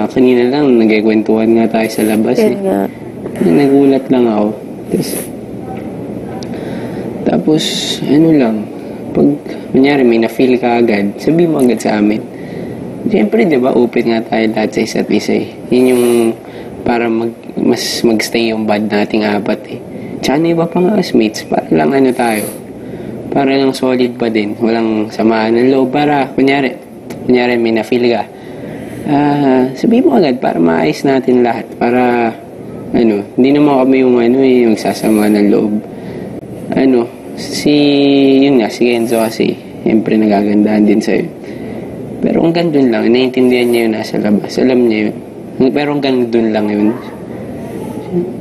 kanina lang, nagkikwentuhan nga tayo sa labas Yan nga. Nagulat lang ako. Tapos, ano lang, pag, kunyari, may na-feel ka agad, sabi mo agad sa amin. Siyempre, di ba, open nga tayo lahat sa isa't isa eh. Yun yung, para mas magstay yung bond nating apat eh. Tsaka na iba pang mates, para lang ano tayo, para lang solid pa din, walang samaan ng loob, para, kunyari, may na-feel ka. Sabi mo agad, para maayos natin lahat, para, hindi naman kami yung sasama ng loob. Yun nga, si Kenzo kasi, siyempre nagagandahan din sa'yo. Pero hanggang dun lang, naiintindihan niya yun nasa labas. Alam niya yun. Pero hanggang dun lang yun.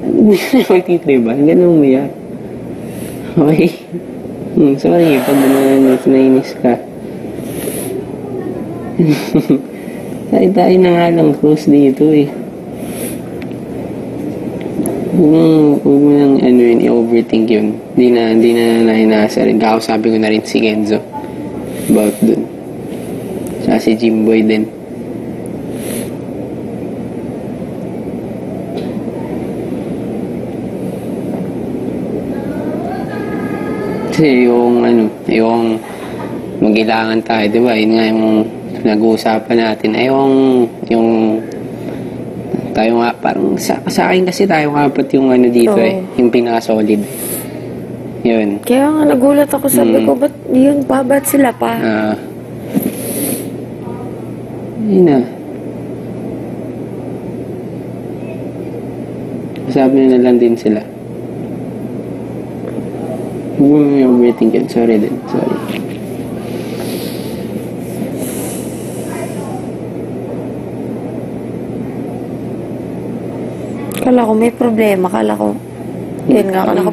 Hindi na magtitriba. Hanggang umiyak. Okay? Sorry, pag nainis ka. Tayo na nga lang close dito eh. Huwag mo nang i-overthink yun. Hindi na hinasa rin. Kakausapin ko na rin si Kenzo about dun. Sa si Jimboy din. Kasi yung mag-ilangan tayo, di ba? Yun nga yung nag-uusapan natin. Yung tayo nga, parang sa akin kasi tayo nga apat yung dito yung pinaka-solid. Yun. Kaya nga nagulat ako, sabi ko, ba't yun pa? Ba't sila pa? Yun na. Sabi na lang din sila. Huwag mo yung waiting yun. Sorry din. Sorry. Kala ko may problema. Kala ko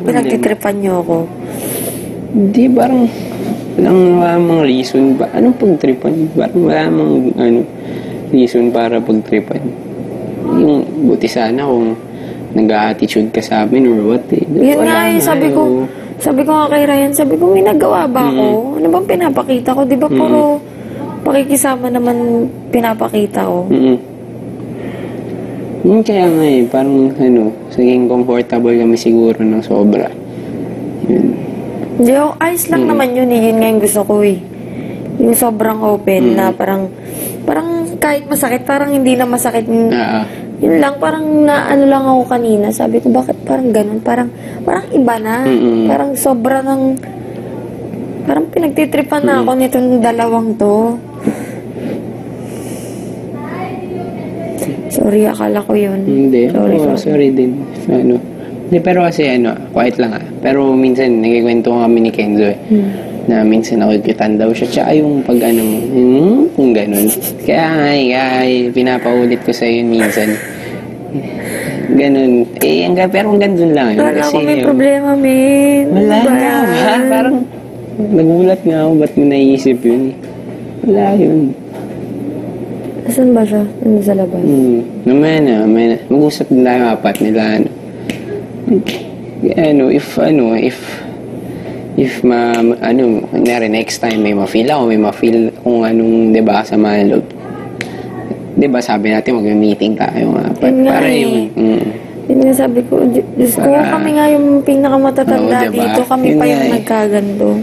pinagtitripan niyo ako. Hindi, parang wala mang reason ba? Anong pagtripan? Parang wala mang reason para pagtripan. Yung buti sana kung nag-attitude ka sa amin or what eh. Yun nga eh, sabi ko nga kay Ryan, sabi ko may nagawa ba ako? Ano bang pinapakita ko? Di ba puro pakikisama naman pinapakita ko? Kaya nga eh, parang saging comfortable kami siguro ng sobra. Yun. Hindi, ayos lang naman yun eh. Yun nga yung gusto ko eh. Yung sobrang open na parang kahit masakit, parang hindi na masakit. Yun lang, parang lang ako kanina. Sabi ko, bakit parang ganun? Parang iba na. Parang sobra ng, parang pinagtitripan na ako nitong dalawang to. Sorry, akala ko yun. Hindi. Sorry din. Hindi, pero kasi quiet lang Pero minsan, nagkikwento kami ni Kenzo na minsan nakukitan daw siya. Tsaka yung pag kung ganun. Kaya pinapaulit ko sa'yo minsan. Ganun. Pero hanggang dun lang. Wala ako may problema, men. Wala nga. Parang nagulat nga ako. Ba't mo naisip yun? Wala yun. Asan ba siya? Sa labas? Mamaya na. Mag-usap din tayo apat nila. Kunyari next time may ma-feel kung anong, di ba, sama ng loob. Di ba, sabi natin mag-meeting tayo nga. Para yung, yun nga sabi ko, Diyos ko, kami nga yung pinakamatatanda dito, kami pa yung nagkaganto.